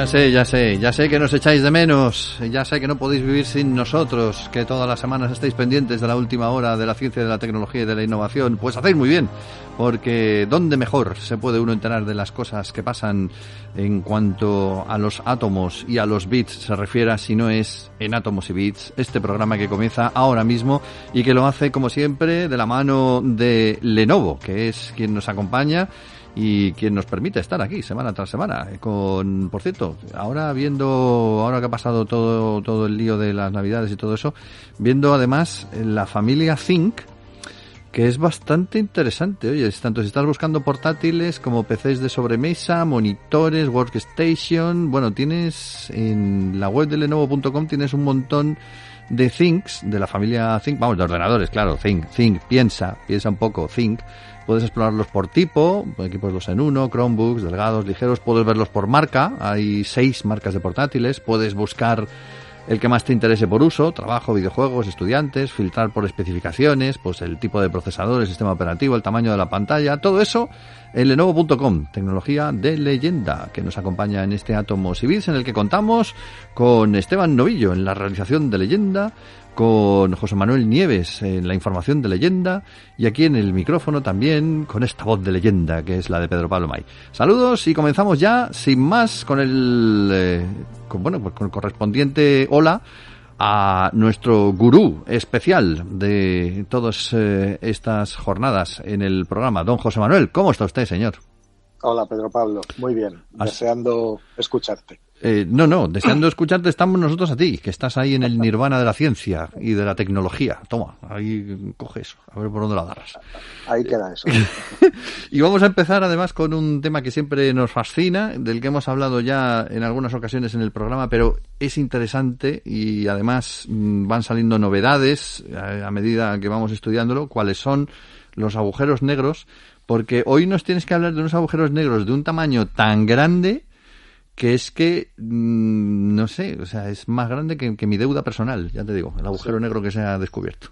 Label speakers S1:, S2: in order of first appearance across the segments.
S1: Ya sé que nos echáis de menos, ya sé que no podéis vivir sin nosotros, que todas las semanas estáis pendientes de la última hora de la ciencia, de la tecnología y de la innovación. Pues hacéis muy bien, porque ¿dónde mejor se puede uno enterar de las cosas que pasan en cuanto a los átomos y a los bits se refiere, si no es en Átomos y Bits, este programa que comienza ahora mismo y que lo hace, como siempre, de la mano de Lenovo, que es quien nos acompaña y quien nos permite estar aquí semana tras semana por cierto, ahora que ha pasado todo el lío de las navidades y todo eso, viendo además la familia Think, que es bastante interesante. Oye, tanto si estás buscando portátiles como PCs de sobremesa, monitores, workstation, bueno, tienes en la web de Lenovo.com tienes un montón de Thinks, de la familia Think, vamos, de ordenadores, claro, Think, piensa un poco, Think. Puedes explorarlos por tipo, equipos 2 en 1, Chromebooks, delgados, ligeros, puedes verlos por marca, hay 6 marcas de portátiles, puedes buscar el que más te interese por uso, trabajo, videojuegos, estudiantes, filtrar por especificaciones, pues el tipo de procesador, el sistema operativo, el tamaño de la pantalla, todo eso en Lenovo.com, tecnología de leyenda, que nos acompaña en este Átomos y Bits, en el que contamos con Esteban Novillo en la realización de Leyenda, con José Manuel Nieves en la información de Leyenda y aquí en el micrófono también con esta voz de leyenda que es la de Pedro Pablo May. Saludos y comenzamos ya sin más con con el correspondiente hola a nuestro gurú especial de todas estas jornadas en el programa, don José Manuel. ¿Cómo está usted, señor?
S2: Hola, Pedro Pablo. Muy bien. Deseando escucharte.
S1: Deseando escucharte estamos nosotros a ti, que estás ahí en el nirvana de la ciencia y de la tecnología. Toma, ahí coge eso, a ver por dónde lo agarras.
S2: Ahí queda eso.
S1: Y vamos a empezar además con un tema que siempre nos fascina, del que hemos hablado ya en algunas ocasiones en el programa, pero es interesante y además van saliendo novedades a medida que vamos estudiándolo, cuáles son los agujeros negros, porque hoy nos tienes que hablar de unos agujeros negros de un tamaño tan grande que es que, no sé, o sea, es más grande que mi deuda personal, ya te digo, el agujero negro que se ha descubierto.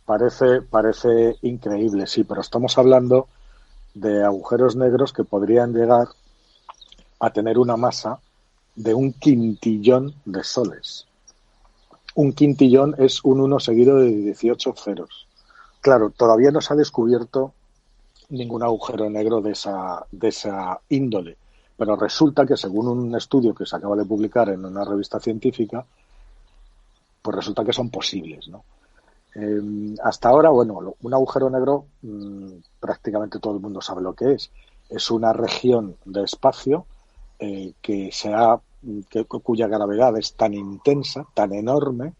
S2: Parece increíble, sí, pero estamos hablando de agujeros negros que podrían llegar a tener una masa de 1 quintillón de soles. 1 quintillón es un 1 seguido de 18 ceros. Claro, todavía no se ha descubierto ningún agujero negro de esa índole. Pero resulta que según un estudio que se acaba de publicar en una revista científica, pues resulta que son posibles, ¿no? Hasta ahora, bueno, un agujero negro prácticamente todo el mundo sabe lo que es. Es una región de espacio cuya gravedad es tan intensa, tan enorme,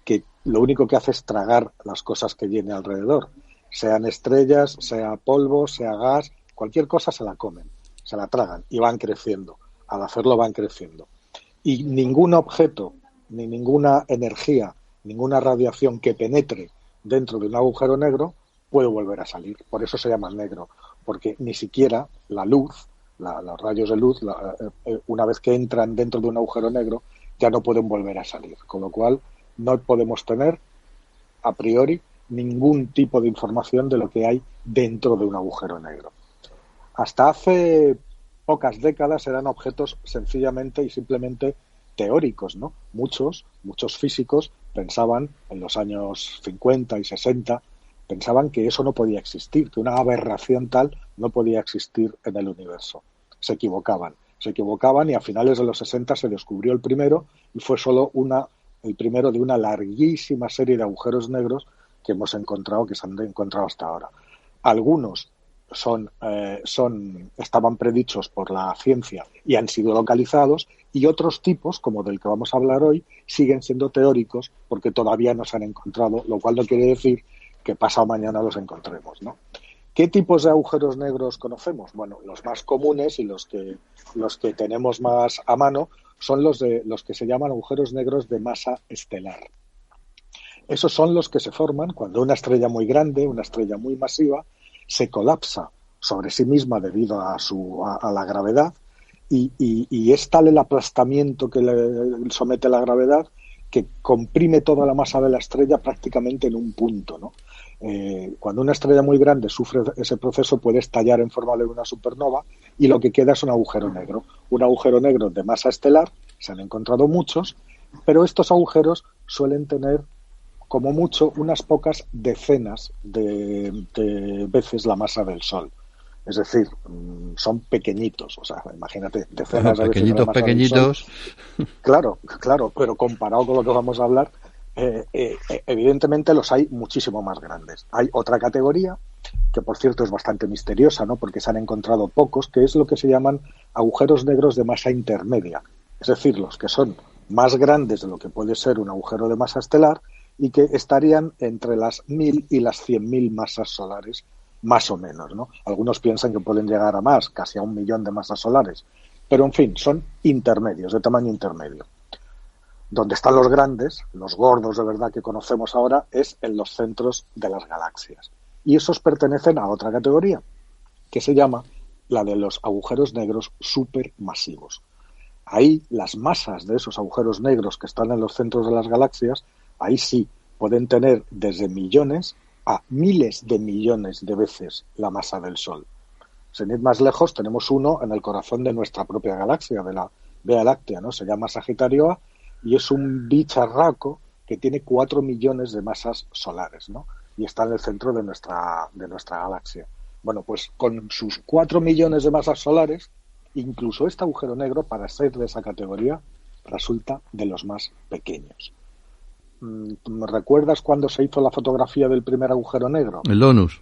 S2: que lo único que hace es tragar las cosas que viene alrededor. Sean estrellas, sea polvo, sea gas, cualquier cosa se la comen. Se la tragan y van creciendo. Al hacerlo van creciendo. Y ningún objeto, ni ninguna energía, ninguna radiación que penetre dentro de un agujero negro puede volver a salir. Por eso se llama negro. Porque ni siquiera la luz, los rayos de luz, una vez que entran dentro de un agujero negro, ya no pueden volver a salir. Con lo cual no podemos tener, a priori, ningún tipo de información de lo que hay dentro de un agujero negro. Hasta hace pocas décadas eran objetos sencillamente y simplemente teóricos, ¿no? Muchos físicos pensaban, en los años 50 y 60, pensaban que eso no podía existir, que una aberración tal no podía existir en el universo. Se equivocaban y a finales de los 60 se descubrió el primero y fue solo el primero de una larguísima serie de agujeros negros que hemos encontrado, que se han encontrado hasta ahora. Algunos estaban predichos por la ciencia y han sido localizados, y otros tipos, como del que vamos a hablar hoy, siguen siendo teóricos porque todavía no se han encontrado, lo cual no quiere decir que pasado mañana los encontremos, ¿no? ¿Qué tipos de agujeros negros conocemos? Bueno, los más comunes y los que tenemos más a mano son los que se llaman agujeros negros de masa estelar. Esos son los que se forman cuando una estrella muy grande, una estrella muy masiva, se colapsa sobre sí misma debido a la gravedad y es tal el aplastamiento que le somete la gravedad que comprime toda la masa de la estrella prácticamente en un punto, ¿no? Cuando una estrella muy grande sufre ese proceso, puede estallar en forma de una supernova y lo que queda es un agujero negro. Un agujero negro de masa estelar, se han encontrado muchos, pero estos agujeros suelen tener como mucho unas pocas decenas de veces la masa del Sol. Es decir, son pequeñitos, o sea, imagínate, decenas de veces la masa
S1: pequeñitos.
S2: del Sol. Claro, claro, pero comparado con lo que vamos a hablar, evidentemente los hay muchísimo más grandes. Hay otra categoría, que por cierto es bastante misteriosa, ¿no? Porque se han encontrado pocos, que es lo que se llaman agujeros negros de masa intermedia. Es decir, los que son más grandes de lo que puede ser un agujero de masa estelar y que estarían entre las 1.000 y las 100.000 masas solares, más o menos, ¿no? Algunos piensan que pueden llegar a más, casi a 1.000.000 de masas solares. Pero, en fin, son intermedios, de tamaño intermedio. Donde están los grandes, los gordos de verdad que conocemos ahora, es en los centros de las galaxias. Y esos pertenecen a otra categoría, que se llama la de los agujeros negros supermasivos. Ahí las masas de esos agujeros negros que están en los centros de las galaxias, ahí sí pueden tener desde millones a miles de millones de veces la masa del Sol. Sin ir más lejos, tenemos uno en el corazón de nuestra propia galaxia, de la Vía Láctea, ¿no? Se llama Sagitario A y es un bicharraco que tiene 4 millones de masas solares, ¿no? Y está en el centro de nuestra galaxia. Bueno, pues con sus 4 millones de masas solares, incluso este agujero negro, para ser de esa categoría, resulta de los más pequeños. ¿Me recuerdas cuando se hizo la fotografía del primer agujero negro?
S1: El donus.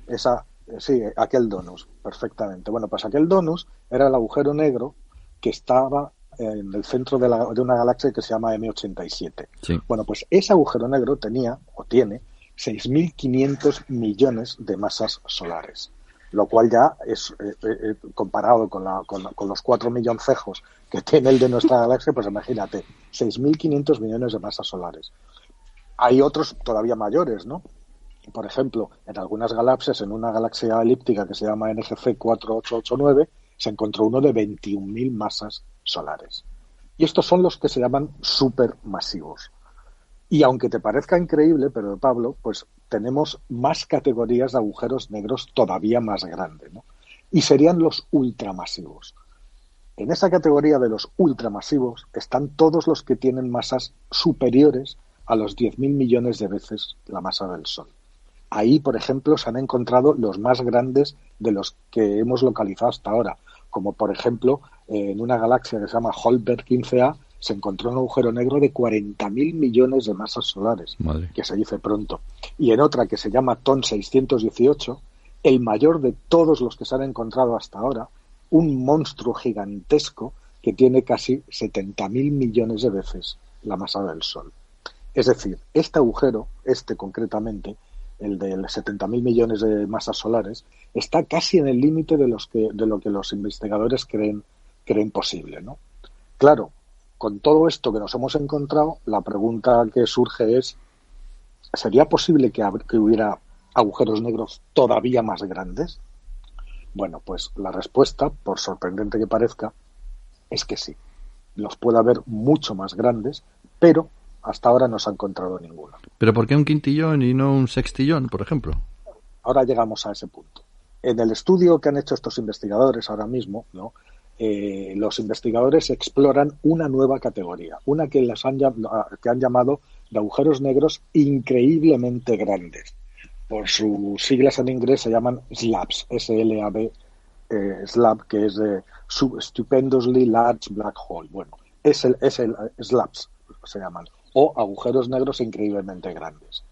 S2: Sí, aquel donus, perfectamente. Bueno, pues aquel donus era el agujero negro que estaba en el centro de una galaxia que se llama M87.
S1: Sí.
S2: Bueno, pues ese agujero negro tiene 6.500 millones de masas solares, lo cual ya es, comparado con los 4 milloncejos que tiene el de nuestra galaxia, pues imagínate, 6.500 millones de masas solares. Hay otros todavía mayores, ¿no? Por ejemplo, en algunas galaxias, en una galaxia elíptica que se llama NGC 4889, se encontró uno de 21.000 masas solares. Y estos son los que se llaman supermasivos. Y aunque te parezca increíble, pero Pablo, pues tenemos más categorías de agujeros negros todavía más grandes, ¿no? Y serían los ultramasivos. En esa categoría de los ultramasivos están todos los que tienen masas superiores a los 10.000 millones de veces la masa del Sol. Ahí, por ejemplo, se han encontrado los más grandes de los que hemos localizado hasta ahora, como por ejemplo en una galaxia que se llama Holberg 15A se encontró un agujero negro de 40.000 millones de masas solares,
S1: Madre.
S2: Que se dice pronto. Y en otra que se llama TON 618, el mayor de todos los que se han encontrado hasta ahora, un monstruo gigantesco que tiene casi 70.000 millones de veces la masa del Sol. Es decir, este agujero, concretamente, el de 70.000 millones de masas solares, está casi en el límite de lo que los investigadores creen posible, ¿no? Claro, con todo esto que nos hemos encontrado, la pregunta que surge es, ¿sería posible que hubiera agujeros negros todavía más grandes? Bueno, pues la respuesta, por sorprendente que parezca, es que sí. Los puede haber mucho más grandes, pero hasta ahora no se ha encontrado ninguno.
S1: ¿Pero por qué un quintillón y no un sextillón, por ejemplo?
S2: Ahora llegamos a ese punto. En el estudio que han hecho estos investigadores ahora mismo, ¿no? Los investigadores exploran una nueva categoría, una que han llamado de agujeros negros increíblemente grandes. Por sus siglas en inglés se llaman SLABs, S-L-A-B, SLAB, que es de Stupendously Large Black Hole. Bueno, es el SLABs, se llaman, o agujeros negros increíblemente grandes.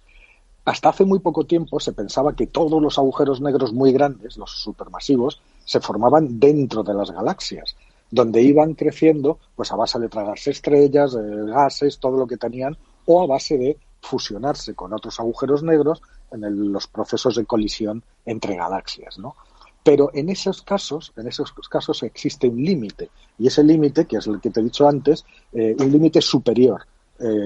S2: Hasta hace muy poco tiempo se pensaba que todos los agujeros negros muy grandes, los supermasivos, se formaban dentro de las galaxias, donde iban creciendo pues a base de tragarse estrellas, gases, todo lo que tenían, o a base de fusionarse con otros agujeros negros en los procesos de colisión entre galaxias, ¿no? Pero en esos casos existe un límite, y ese límite, que es el que te he dicho antes, un límite superior,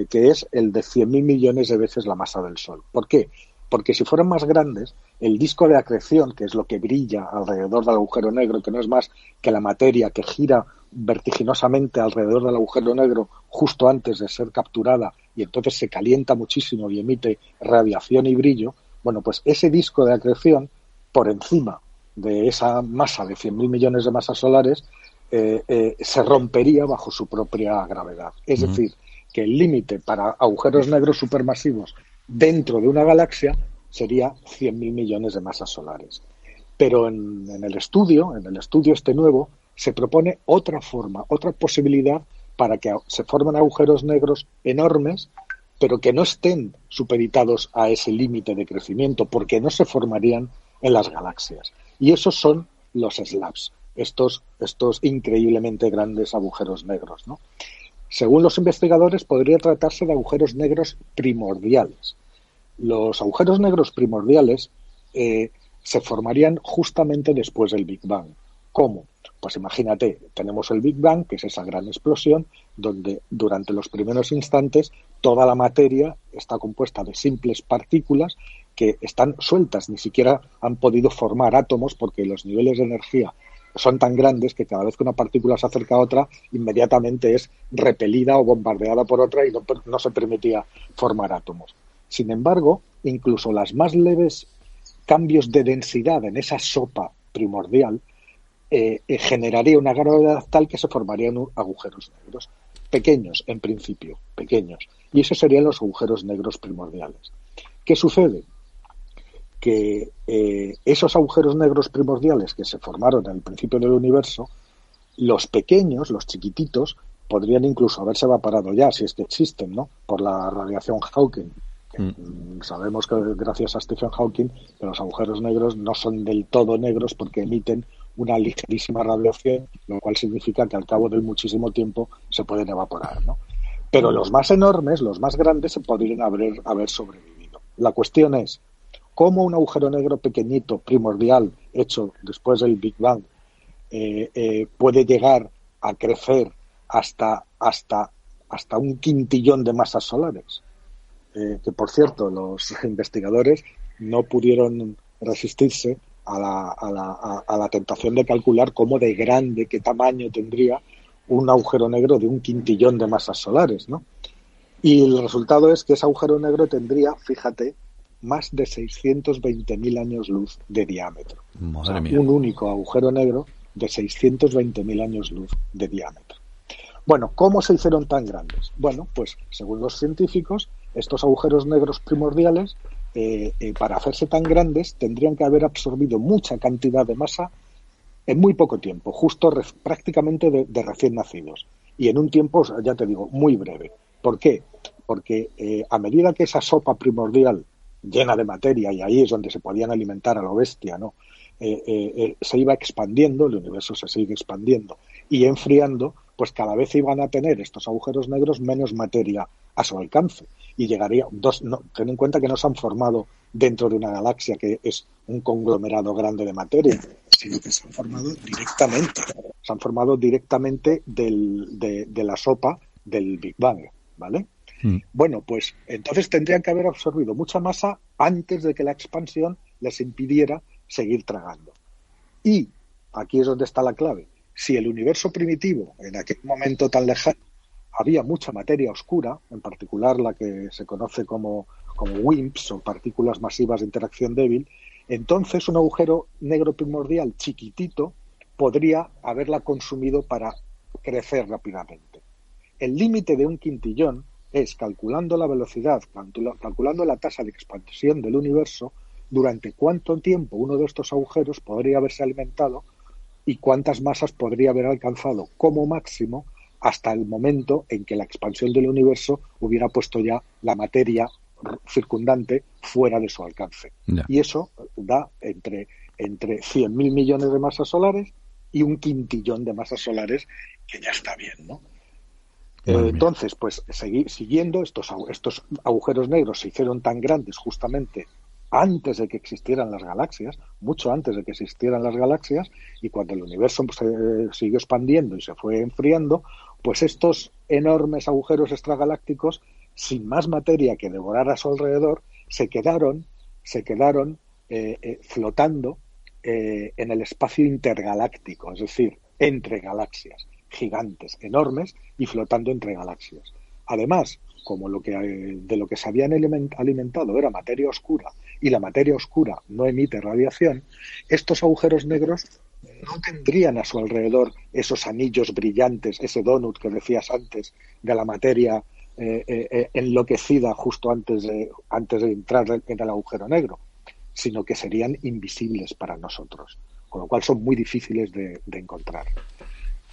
S2: que es el de 100.000 millones de veces la masa del Sol. ¿Por qué? Porque si fueran más grandes, el disco de acreción, que es lo que brilla alrededor del agujero negro, que no es más que la materia que gira vertiginosamente alrededor del agujero negro justo antes de ser capturada y entonces se calienta muchísimo y emite radiación y brillo, bueno, pues ese disco de acreción, por encima de esa masa de 100.000 millones de masas solares, se rompería bajo su propia gravedad. Es decir, que el límite para agujeros negros supermasivos dentro de una galaxia sería 100.000 millones de masas solares. Pero en el estudio este nuevo, se propone otra forma, otra posibilidad para que se formen agujeros negros enormes, pero que no estén supeditados a ese límite de crecimiento, porque no se formarían en las galaxias. Y esos son los SLAPs, estos increíblemente grandes agujeros negros, ¿no? Según los investigadores, podría tratarse de agujeros negros primordiales. Los agujeros negros primordiales se formarían justamente después del Big Bang. ¿Cómo? Pues imagínate, tenemos el Big Bang, que es esa gran explosión, donde durante los primeros instantes toda la materia está compuesta de simples partículas que están sueltas, ni siquiera han podido formar átomos porque los niveles de energía son tan grandes que cada vez que una partícula se acerca a otra, inmediatamente es repelida o bombardeada por otra y no se permitía formar átomos. Sin embargo, incluso las más leves cambios de densidad en esa sopa primordial generaría una gravedad tal que se formarían agujeros negros, pequeños en principio, pequeños, y esos serían los agujeros negros primordiales. ¿Qué sucede? Que esos agujeros negros primordiales que se formaron en el principio del universo, los pequeños, los chiquititos, podrían incluso haberse evaporado ya, si es que existen, ¿no?, por la radiación Hawking. Sabemos que gracias a Stephen Hawking que los agujeros negros no son del todo negros porque emiten una ligerísima radiación, lo cual significa que al cabo de muchísimo tiempo se pueden evaporar, ¿no? Pero los más enormes, los más grandes, se podrían haber sobrevivido. La cuestión es, ¿cómo un agujero negro pequeñito, primordial, hecho después del Big Bang, puede llegar a crecer hasta un quintillón de masas solares? Que por cierto, los investigadores no pudieron resistirse a la tentación de calcular cómo de grande, qué tamaño tendría un agujero negro de un quintillón de masas solares, ¿no? Y el resultado es que ese agujero negro tendría, fíjate, más de 620.000 años luz de diámetro.
S1: Madre mía.
S2: Un único agujero negro de 620.000 años luz de diámetro. Bueno, ¿cómo se hicieron tan grandes? Bueno, pues según los científicos, estos agujeros negros primordiales, para hacerse tan grandes, tendrían que haber absorbido mucha cantidad de masa en muy poco tiempo, justo prácticamente de recién nacidos. Y en un tiempo, ya te digo, muy breve. ¿Por qué? Porque a medida que esa sopa primordial llena de materia, y ahí es donde se podían alimentar a lo bestia, ¿no?, se iba expandiendo, el universo se sigue expandiendo y enfriando, pues cada vez iban a tener estos agujeros negros menos materia a su alcance y llegaría ten en cuenta que no se han formado dentro de una galaxia que es un conglomerado grande de materia, sino que se han formado directamente de la sopa del Big Bang, ¿vale? Bueno, pues entonces tendrían que haber absorbido mucha masa antes de que la expansión les impidiera seguir tragando. Y aquí es donde está la clave. Si el universo primitivo, en aquel momento tan lejano, había mucha materia oscura, en particular la que se conoce como WIMPs o partículas masivas de interacción débil, entonces un agujero negro primordial chiquitito podría haberla consumido para crecer rápidamente. El límite de un quintillón es, calculando la velocidad, calculando la tasa de expansión del universo, durante cuánto tiempo uno de estos agujeros podría haberse alimentado y cuántas masas podría haber alcanzado como máximo hasta el momento en que la expansión del universo hubiera puesto ya la materia circundante fuera de su alcance. Yeah. Y eso da entre 100.000 millones de masas solares y un quintillón de masas solares, que ya está bien, ¿no? Entonces, pues siguiendo, estos agujeros negros se hicieron tan grandes justamente antes de que existieran las galaxias, mucho antes de que existieran las galaxias, y cuando el universo se siguió expandiendo y se fue enfriando, pues estos enormes agujeros extragalácticos, sin más materia que devorar a su alrededor, se quedaron flotando en el espacio intergaláctico, es decir, entre galaxias. gigantes, enormes y flotando entre galaxias. Además, como de lo que se habían alimentado era materia oscura y la materia oscura no emite radiación, estos agujeros negros no tendrían a su alrededor esos anillos brillantes, ese donut que decías antes de la materia enloquecida justo antes de entrar en el agujero negro, sino que serían invisibles para nosotros, con lo cual son muy difíciles de encontrar.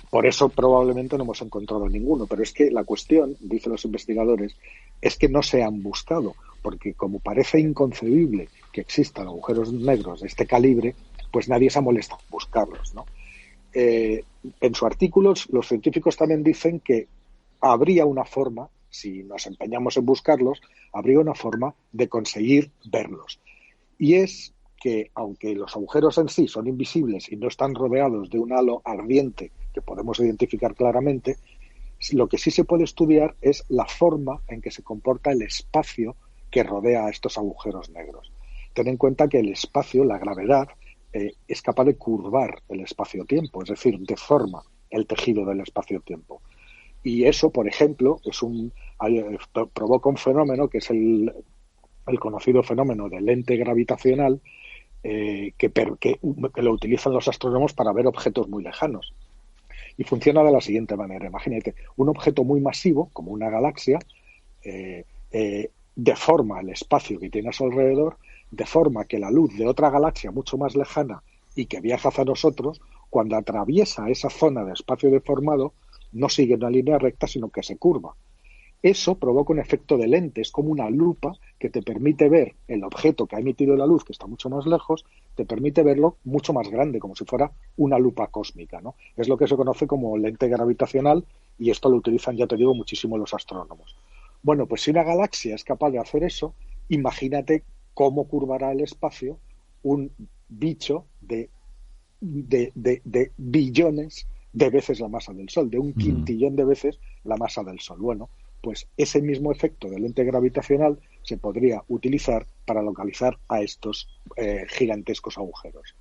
S2: Por eso probablemente no hemos encontrado ninguno, pero es que la cuestión, dicen los investigadores, es que no se han buscado, porque como parece inconcebible que existan agujeros negros de este calibre, pues nadie se ha molestado en buscarlos, ¿no? En su artículo, los científicos también dicen que habría una forma, si nos empeñamos en buscarlos, habría una forma de conseguir verlos. Y es que, aunque los agujeros en sí son invisibles y no están rodeados de un halo ardiente que podemos identificar claramente, lo que sí se puede estudiar es la forma en que se comporta el espacio que rodea a estos agujeros negros. Ten en cuenta que el espacio, la gravedad, es capaz de curvar el espacio-tiempo, es decir, deforma el tejido del espacio-tiempo. Y eso, por ejemplo, provoca un fenómeno que es el conocido fenómeno de lente gravitacional, que lo utilizan los astrónomos para ver objetos muy lejanos. Y funciona de la siguiente manera. Imagínate, un objeto muy masivo, como una galaxia, deforma el espacio que tiene a su alrededor, de forma que la luz de otra galaxia mucho más lejana y que viaja hacia nosotros, cuando atraviesa esa zona de espacio deformado, no sigue una línea recta, sino que se curva. Eso provoca un efecto de lente, es como una lupa que te permite ver el objeto que ha emitido la luz, que está mucho más lejos, te permite verlo mucho más grande, como si fuera una lupa cósmica, ¿no? Es lo que se conoce como lente gravitacional y esto lo utilizan, ya te digo, muchísimo los astrónomos. Bueno, pues si una galaxia es capaz de hacer eso, imagínate cómo curvará el espacio un bicho de billones de veces la masa del Sol, de un quintillón de veces la masa del Sol. Bueno, pues ese mismo efecto de lente gravitacional se podría utilizar para localizar a estos gigantescos agujeros.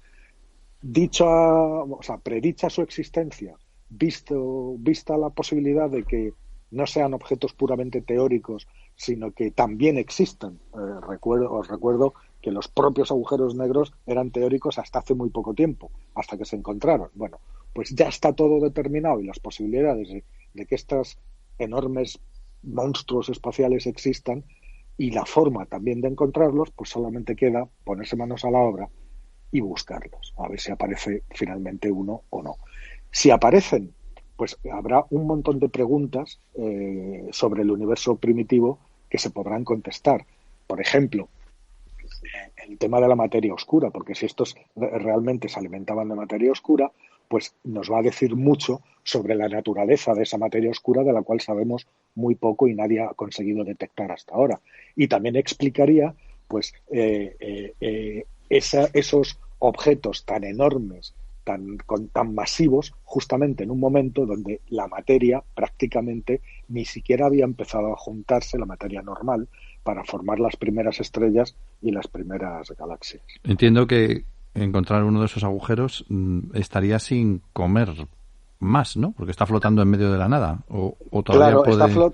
S2: Predicha su existencia, vista la posibilidad de que no sean objetos puramente teóricos, sino que también existan. Os recuerdo que los propios agujeros negros eran teóricos hasta hace muy poco tiempo, hasta que se encontraron. Bueno, pues ya está todo determinado y las posibilidades de que estos enormes monstruos espaciales existan y la forma también de encontrarlos, pues solamente queda ponerse manos a la obra y buscarlos, a ver si aparece finalmente uno o no. Si aparecen, pues habrá un montón de preguntas sobre el universo primitivo que se podrán contestar. Por ejemplo, el tema de la materia oscura, porque si estos realmente se alimentaban de materia oscura, pues nos va a decir mucho sobre la naturaleza de esa materia oscura, de la cual sabemos muy poco y nadie ha conseguido detectar hasta ahora. Y también explicaría pues esos objetos tan enormes, tan masivos, justamente en un momento donde la materia prácticamente ni siquiera había empezado a juntarse, la materia normal, para formar las primeras estrellas y las primeras galaxias.
S1: Entiendo que encontrar uno de esos agujeros estaría sin comer más, ¿no? Porque está flotando en medio de la nada. O todavía
S2: claro,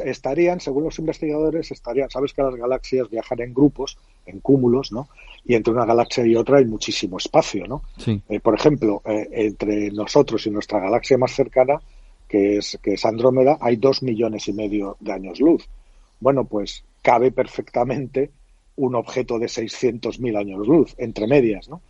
S2: estarían, según los investigadores, sabes que las galaxias viajan en grupos, en cúmulos, ¿no? Y entre una galaxia y otra hay muchísimo espacio, ¿no?
S1: Sí.
S2: Por ejemplo, entre nosotros y nuestra galaxia más cercana, que es Andrómeda, hay 2,5 millones de años luz. Bueno, pues cabe perfectamente un objeto de 600.000 años luz, entre medias, ¿no?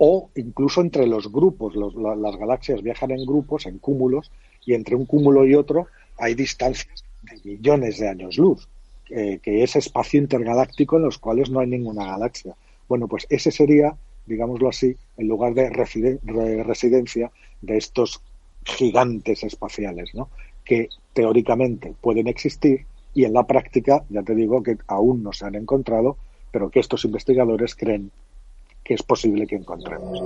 S2: O incluso entre los grupos, las galaxias viajan en grupos, en cúmulos, y entre un cúmulo y otro hay distancias de millones de años luz, que es espacio intergaláctico en los cuales no hay ninguna galaxia. Bueno, pues ese sería, digámoslo así, el lugar de residencia de estos gigantes espaciales, ¿no? Que teóricamente pueden existir y en la práctica, ya te digo que aún no se han encontrado, pero que estos investigadores creen que es posible que encontremos.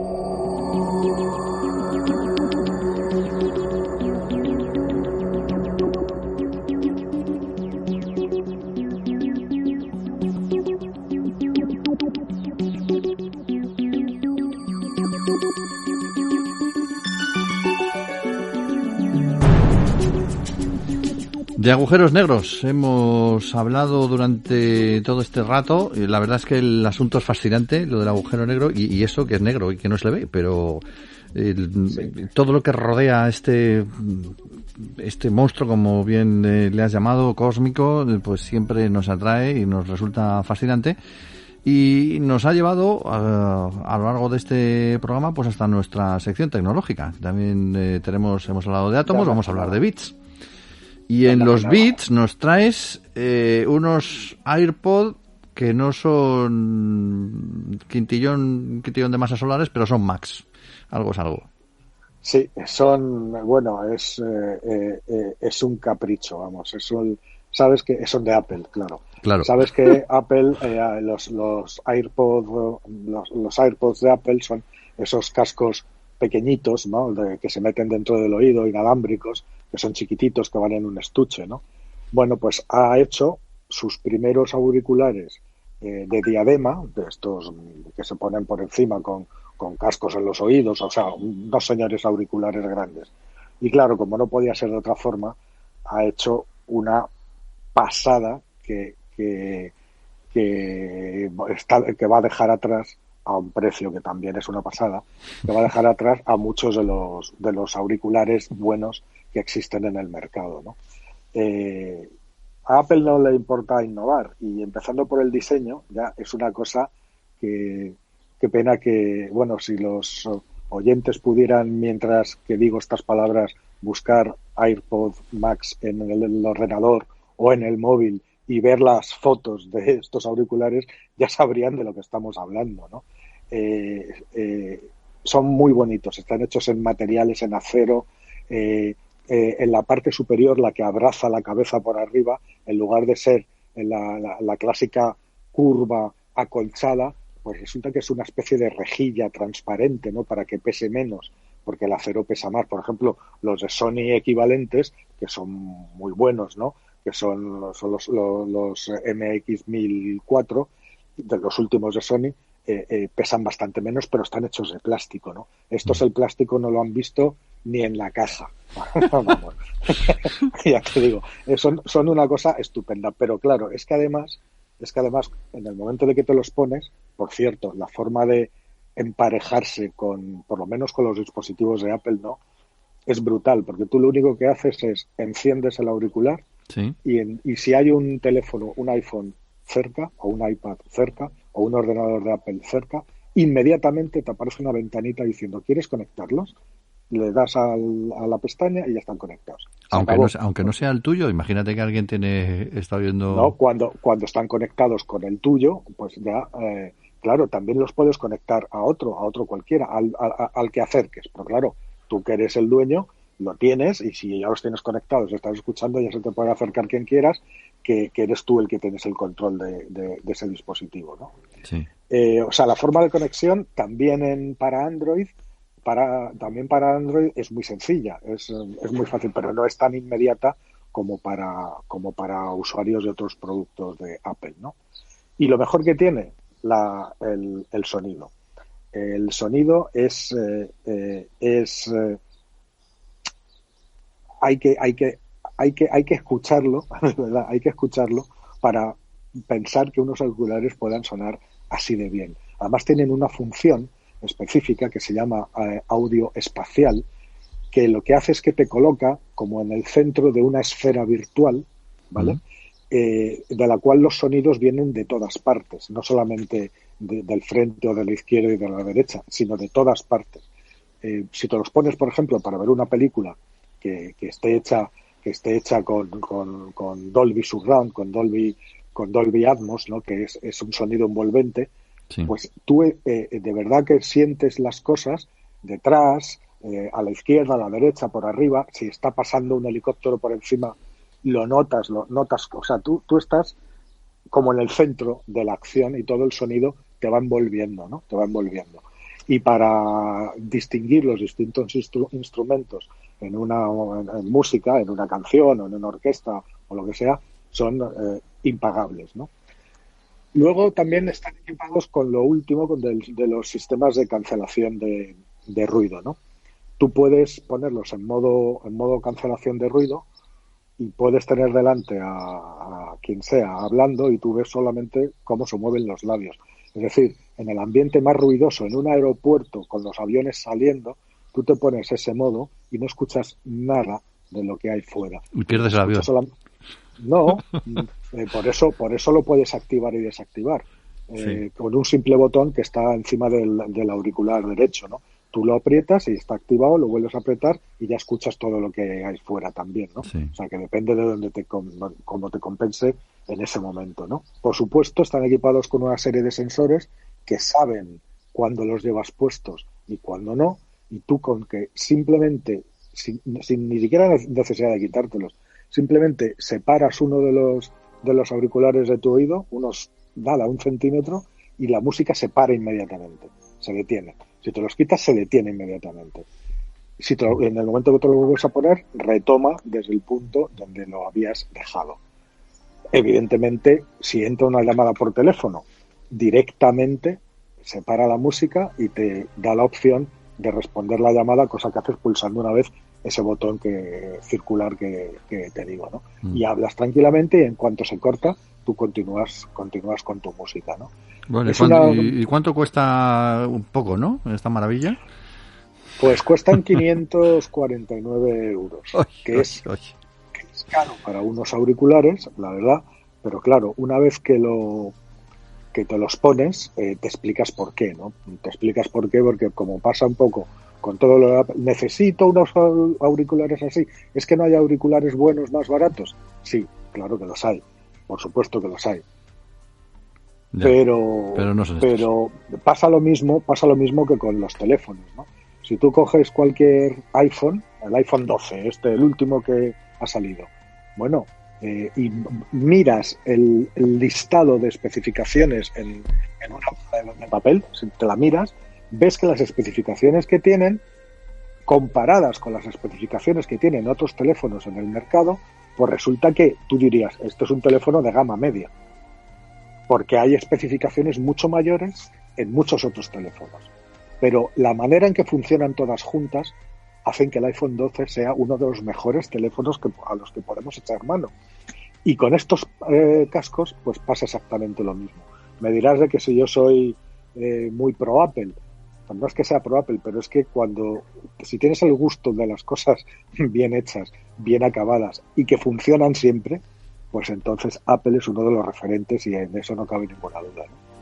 S1: De agujeros negros hemos hablado durante todo este rato. La verdad es que el asunto es fascinante, lo del agujero negro, y eso que es negro y que no se le ve, pero todo lo que rodea este monstruo, como bien le has llamado, cósmico, pues siempre nos atrae y nos resulta fascinante. Y nos ha llevado a lo largo de este programa pues hasta nuestra sección tecnológica. También hemos hablado de átomos, vamos a hablar de bits. Y en los bits nos traes unos AirPod que no son quintillón de masas solares, pero son Max. Algo es algo.
S2: Sí, es un capricho, vamos. Sabes que son de Apple, claro. Sabes que Apple, los AirPods de Apple son esos cascos pequeñitos, ¿no? Que se meten dentro del oído, inalámbricos, que son chiquititos, que van en un estuche, ¿no? Bueno, pues ha hecho sus primeros auriculares de diadema, de estos que se ponen por encima con cascos en los oídos, o sea, unos señores auriculares grandes. Y claro, como no podía ser de otra forma, ha hecho una pasada que va a dejar atrás, a un precio que también es una pasada, que va a dejar atrás a muchos de los auriculares buenos que existen en el mercado, ¿no? A Apple no le importa innovar, y empezando por el diseño ya es una cosa que qué pena que, bueno, si los oyentes pudieran, mientras que digo estas palabras, buscar AirPod Max en el ordenador o en el móvil y ver las fotos de estos auriculares, ya sabrían de lo que estamos hablando, ¿no? Son muy bonitos, están hechos en materiales en acero. En la parte superior, la que abraza la cabeza por arriba, en lugar de ser en la clásica curva acolchada, pues resulta que es una especie de rejilla transparente, ¿no? Para que pese menos, porque el acero pesa más. Por ejemplo, los de Sony equivalentes, que son muy buenos, ¿no? Que son los MX-1004, de los últimos de Sony, pesan bastante menos, pero están hechos de plástico, ¿no? Estos, el plástico no lo han visto ni en la caja. Vamos. Ya te digo, son una cosa estupenda. Pero claro, es que además, en el momento de que te los pones, por cierto, la forma de emparejarse por lo menos con los dispositivos de Apple, ¿no? Es brutal, porque tú lo único que haces es enciendes el auricular,
S1: sí,
S2: y si hay un teléfono, un iPhone cerca, o un iPad cerca, o un ordenador de Apple cerca, inmediatamente te aparece una ventanita diciendo ¿quieres conectarlos? Le das a la pestaña y ya están conectados.
S1: Aunque no sea el tuyo, imagínate que alguien está viendo...
S2: No, cuando están conectados con el tuyo, pues ya, claro, también los puedes conectar a otro cualquiera, al que acerques. Pero claro, tú que eres el dueño, lo tienes, y si ya los tienes conectados, estás escuchando, ya se te puede acercar quien quieras, que eres tú el que tienes el control de ese dispositivo, ¿no?
S1: Sí.
S2: O sea, la forma de conexión también para Android es muy sencilla, es muy fácil, pero no es tan inmediata como para usuarios de otros productos de Apple, ¿no? Y lo mejor que tiene el sonido. El sonido hay que escucharlo, ¿verdad? Hay que escucharlo para pensar que unos auriculares puedan sonar así de bien. Además tienen una función específica que se llama audio espacial, que lo que hace es que te coloca como en el centro de una esfera virtual, ¿vale? De la cual los sonidos vienen de todas partes, no solamente del frente o de la izquierda y de la derecha, sino de todas partes. Si te los pones, por ejemplo, para ver una película que esté hecha con Dolby Surround, con Dolby Atmos, ¿no? Que es un sonido envolvente, sí. Pues tú de verdad que sientes las cosas detrás, a la izquierda, a la derecha, por arriba. Si está pasando un helicóptero por encima, lo notas, o sea, tú estás como en el centro de la acción y todo el sonido te va envolviendo, ¿no? Te va envolviendo. Y para distinguir los distintos instrumentos en música, en una canción o en una orquesta o lo que sea, son impagables, ¿no? Luego también están equipados con lo último, de los sistemas de cancelación de ruido, ¿no? Tú puedes ponerlos en modo cancelación de ruido, y puedes tener delante a quien sea hablando y tú ves solamente cómo se mueven los labios. Es decir, en el ambiente más ruidoso, en un aeropuerto con los aviones saliendo, tú te pones ese modo y no escuchas nada de lo que hay fuera.
S1: Y pierdes el avión.
S2: No, por eso lo puedes activar y desactivar.
S1: Sí.
S2: Con un simple botón que está encima del auricular derecho, ¿no? Tú lo aprietas y está activado, lo vuelves a apretar y ya escuchas todo lo que hay fuera también, ¿no?
S1: Sí.
S2: O sea, que depende de dónde cómo te compense en ese momento, ¿no? Por supuesto, están equipados con una serie de sensores que saben cuándo los llevas puestos y cuándo no, y tú con que simplemente, sin ni siquiera necesidad de quitártelos, simplemente separas uno de los auriculares de tu oído, nada, 1 centímetro, y la música se para inmediatamente, se detiene. Si te los quitas, se detiene inmediatamente. En el momento que te lo vuelves a poner, retoma desde el punto donde lo habías dejado. Evidentemente, si entra una llamada por teléfono, directamente se para la música y te da la opción de responder la llamada, cosa que haces pulsando una vez ese botón circular que te digo, ¿no? Y hablas tranquilamente y en cuanto se corta, tú continúas con tu música, ¿no?
S1: Bueno, ¿y cuánto cuesta un poco, no? Esta maravilla.
S2: Pues cuestan 549 euros, que es caro para unos auriculares, la verdad, pero claro, una vez que te los pones, te explicas por qué, ¿no? Te explicas por qué, porque como pasa un poco con todo lo de necesito unos auriculares así, ¿es que no hay auriculares buenos más baratos? Sí, claro que los hay, por supuesto que los hay.
S1: Ya, pero no son estos.
S2: Pero pasa lo mismo que con los teléfonos, ¿no? Si tú coges cualquier iPhone, el iPhone 12, el último que ha salido, bueno, y miras el listado de especificaciones en una hoja de papel, si te la miras, ves que las especificaciones que tienen, comparadas con las especificaciones que tienen otros teléfonos en el mercado, pues resulta que tú dirías, esto es un teléfono de gama media, porque hay especificaciones mucho mayores en muchos otros teléfonos. Pero la manera en que funcionan todas juntas hacen que el iPhone 12 sea uno de los mejores teléfonos a los que podemos echar mano. Y con estos cascos, pues pasa exactamente lo mismo. Me dirás de que si yo soy muy pro Apple, pues no es que sea pro Apple, pero es que si tienes el gusto de las cosas bien hechas, bien acabadas y que funcionan siempre, pues entonces Apple es uno de los referentes y en eso no cabe ninguna duda, ¿no?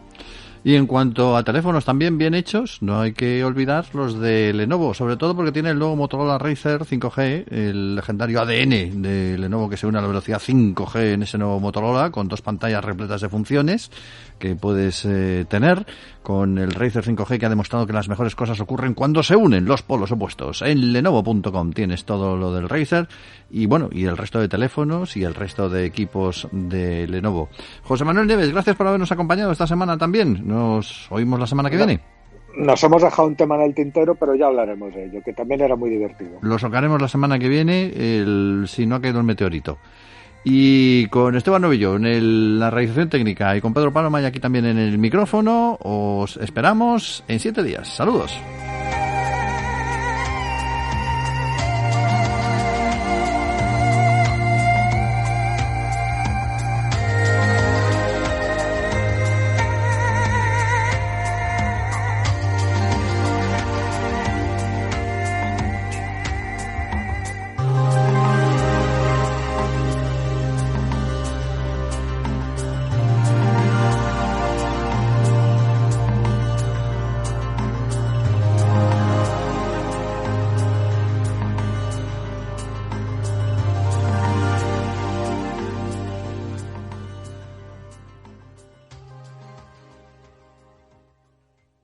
S1: Y en cuanto a teléfonos también bien hechos, no hay que olvidar los de Lenovo, sobre todo porque tiene el nuevo Motorola Razr 5G, el legendario ADN de Lenovo que se une a la velocidad 5G en ese nuevo Motorola, con 2 pantallas repletas de funciones que puedes tener, con el Razr 5G que ha demostrado que las mejores cosas ocurren cuando se unen los polos opuestos. En lenovo.com tienes todo lo del Razr y bueno, y el resto de teléfonos y el resto de equipos de Lenovo. José Manuel Nieves, gracias por habernos acompañado esta semana también. Nos oímos la semana que viene.
S2: Nos hemos dejado un tema en el tintero, pero ya hablaremos de ello, que también era muy divertido.
S1: Lo sacaremos la semana que viene, si no ha caído el meteorito. Y con Esteban Novillo en la realización técnica y con Pedro Paloma y aquí también en el micrófono, os esperamos en 7 días. Saludos.